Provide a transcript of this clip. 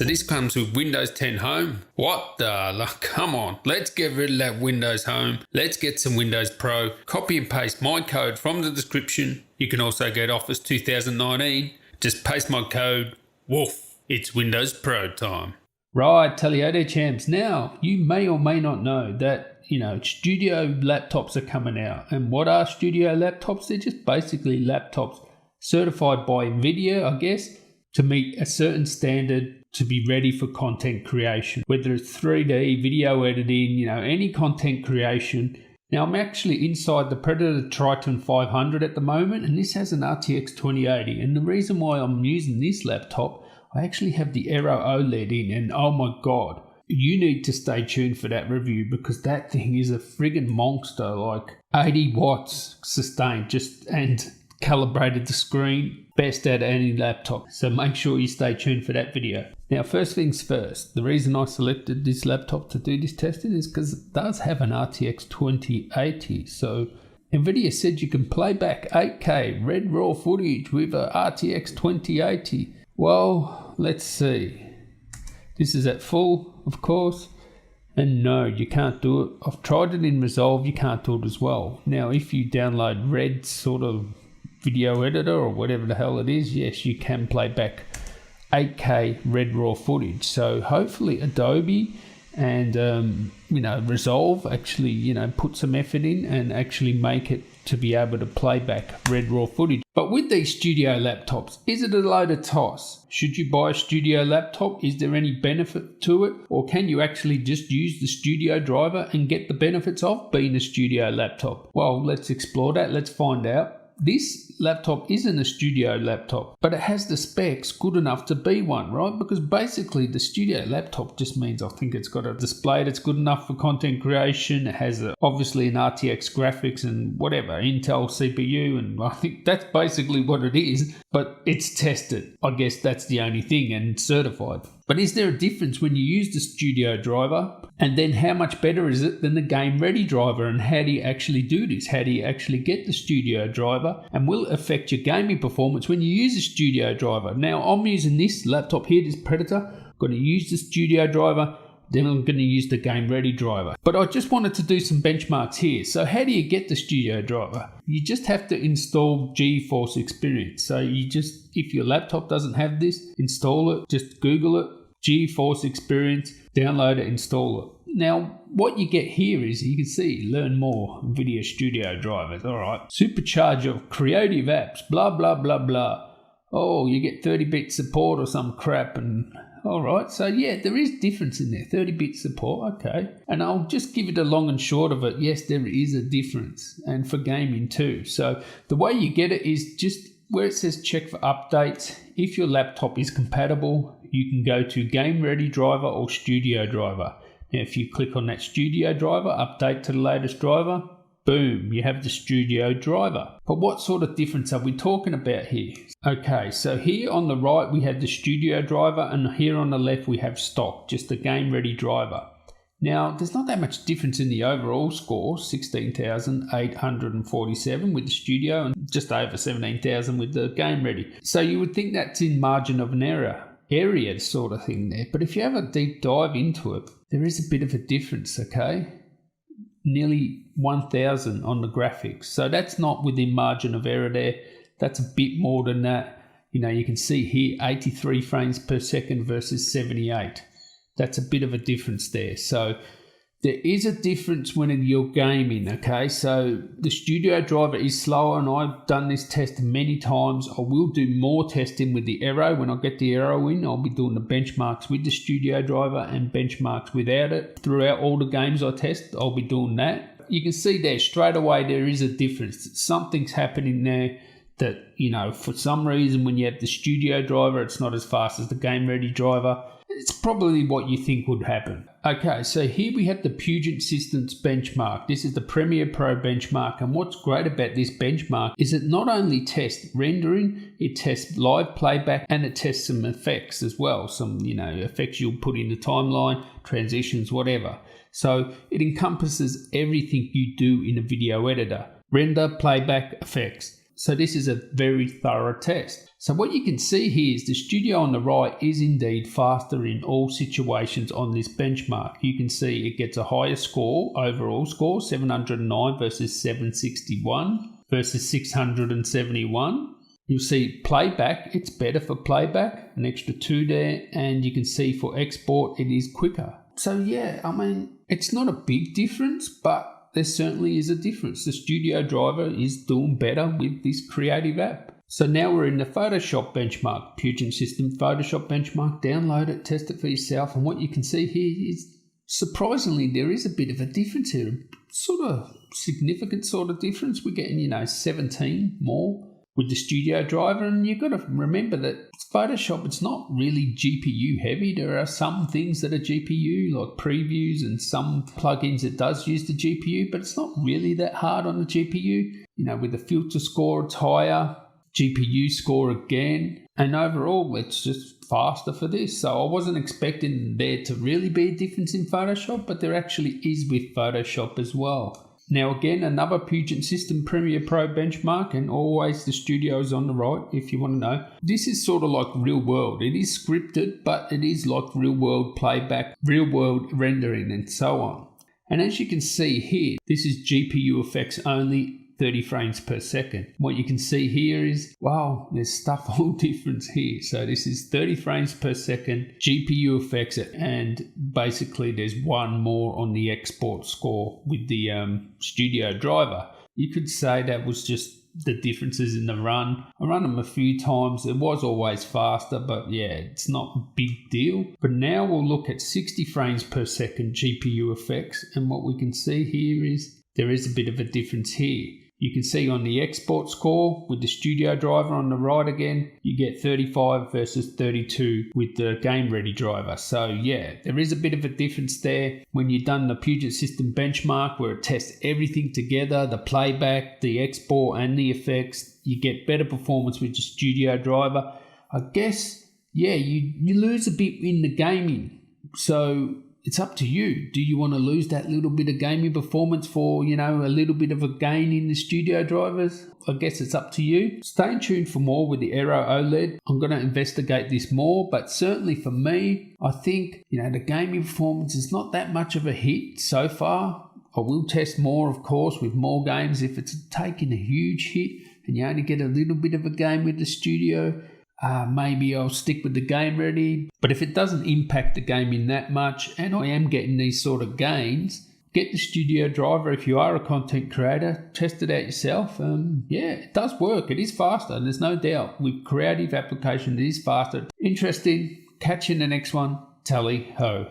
this comes with Windows 10 Home. What the? Come on, let's get rid of that Windows Home. Let's get some Windows Pro. Copy and paste my code from the description. You can also get Office 2019. Just paste my code. Woof, it's Windows Pro time. Right, Taliote champs. Now, you may or may not know that, studio laptops are coming out. And what are studio laptops? They're just basically laptops certified by Nvidia, I guess, to meet a certain standard to be ready for content creation. Whether it's 3D, video editing, any content creation. Now, I'm actually inside the Predator Triton 500 at the moment, and this has an RTX 2080. And the reason why I'm using this laptop, I actually have the Aero OLED in, and oh my god, you need to stay tuned for that review because that thing is a friggin' monster, like 80 watts sustained, and calibrated the screen, best out of any laptop. So make sure you stay tuned for that video. Now, first things first, the reason I selected this laptop to do this testing is because it does have an RTX 2080. So Nvidia said you can play back 8K red raw footage with a RTX 2080. Well, let's see. This is at full, of course. And no, you can't do it. I've tried it in Resolve, you can't do it as well. Now, if you download Red sort of video editor or whatever the hell it is, yes, you can play back 8K red raw footage. So hopefully Adobe and Resolve actually put some effort in and actually make it to be able to play back red raw footage. But with these studio laptops, is it a load of toss? Should you buy a studio laptop? Is there any benefit to it? Or can you actually just use the studio driver and get the benefits of being a studio laptop? Well, let's explore that. Let's find out. This laptop isn't a studio laptop, but it has the specs good enough to be one, right? Because basically the studio laptop just means I think it's got a display that's good enough for content creation. It has obviously an RTX graphics and whatever, Intel CPU, and I think that's basically what it is, but it's tested. I guess that's the only thing, and certified. But is there a difference when you use the studio driver? And then how much better is it than the Game Ready driver? And how do you actually do this? How do you actually get the studio driver? And will it affect your gaming performance when you use a studio driver? Now, I'm using this laptop here, this Predator. I'm going to use the studio driver. Then I'm going to use the Game Ready driver. But I just wanted to do some benchmarks here. So how do you get the studio driver? You just have to install GeForce Experience. So if your laptop doesn't have this, install it. Just Google it. GeForce Experience, download it, install it. Now, what you get here is, you can see, learn more, Nvidia Studio drivers, all right. Supercharger of creative apps, blah, blah, blah, blah. Oh, you get 30-bit support or some crap, and all right. So, yeah, there is difference in there, 30-bit support, okay. And I'll just give it a long and short of it. Yes, there is a difference, and for gaming too. So the way you get it is just where it says check for updates. If your laptop is compatible, you can go to Game Ready driver or Studio driver. Now, if you click on that Studio driver, update to the latest driver, boom, you have the Studio driver. But what sort of difference are we talking about here? Okay, so here on the right, we have the Studio driver, and here on the left, we have stock, just the Game Ready driver. Now, there's not that much difference in the overall score, 16,847 with the Studio and just over 17,000 with the Game Ready. So you would think that's in margin of an error area sort of thing there. But if you have a deep dive into it, there is a bit of a difference, okay? Nearly 1,000 on the graphics. So that's not within margin of error there. That's a bit more than that. You can see here 83 frames per second versus 78. That's a bit of a difference there. So there is a difference when you're gaming, okay? So the Studio driver is slower, and I've done this test many times. I will do more testing with the Aero. When I get the Aero in, I'll be doing the benchmarks with the Studio driver and benchmarks without it. Throughout all the games I test, I'll be doing that. You can see there straight away there is a difference. Something's happening there that, for some reason when you have the Studio driver, it's not as fast as the Game Ready driver. It's probably what you think would happen. Okay, so here we have the Puget Systems benchmark. This is the Premiere Pro benchmark, and what's great about this benchmark is it not only tests rendering, it tests live playback, and it tests some effects as well. Some, effects you'll put in the timeline, transitions, whatever. So it encompasses everything you do in a video editor. Render, playback, effects. So this is a very thorough test. So what you can see here is the Studio on the right is indeed faster in all situations on this benchmark. You can see it gets a higher score, overall score, 709 versus 761 versus 671. You'll see playback, it's better for playback, an extra 2 there, and you can see for export it is quicker. So yeah, I mean, it's not a big difference, but there certainly is a difference. The Studio driver is doing better with this creative app. So now we're in the Photoshop benchmark, Puget System Photoshop benchmark. Download it, test it for yourself. And what you can see here is, surprisingly, there is a bit of a difference here. Sort of significant sort of difference. We're getting, 17 more with the Studio driver. And you've got to remember that Photoshop, it's not really GPU heavy. There are some things that are GPU, like previews, and some plugins that does use the GPU, but it's not really that hard on the GPU. With the filter score, it's higher, GPU score again, and overall, it's just faster for this. So I wasn't expecting there to really be a difference in Photoshop, but there actually is with Photoshop as well. Now again, another Puget System Premiere Pro benchmark, and always the Studio is on the right if you want to know. This is sort of like real world. It is scripted, but it is like real world playback, real world rendering, and so on. And as you can see here, this is GPU effects only, 30 frames per second. What you can see here is, wow, there's stuff all different here. So this is 30 frames per second, GPU effects, and basically there's one more on the export score with the Studio driver. You could say that was just the differences in the run. I run them a few times. It was always faster, but yeah, it's not a big deal. But now we'll look at 60 frames per second GPU effects, and what we can see here is there is a bit of a difference here. You can see on the export score with the Studio driver on the right again, you get 35 versus 32 with the Game Ready driver. So yeah, there is a bit of a difference there. When you've done the Puget System benchmark where it tests everything together, the playback, the export and the effects, you get better performance with the Studio driver. I guess, yeah, you lose a bit in the gaming. So it's up to you. Do you want to lose that little bit of gaming performance for, a little bit of a gain in the Studio drivers? I guess it's up to you. Stay tuned for more with the Aero OLED. I'm going to investigate this more, but certainly for me, I think, the gaming performance is not that much of a hit so far. I will test more, of course, with more games. If it's taking a huge hit and you only get a little bit of a game with the Studio, maybe I'll stick with the Game Ready. But if it doesn't impact the gaming that much and I am getting these sort of gains, get the Studio driver. If you are a content creator, test it out yourself. Yeah, it does work. It is faster. There's no doubt. With creative application, it is faster. Interesting. Catch you in the next one. Tally ho.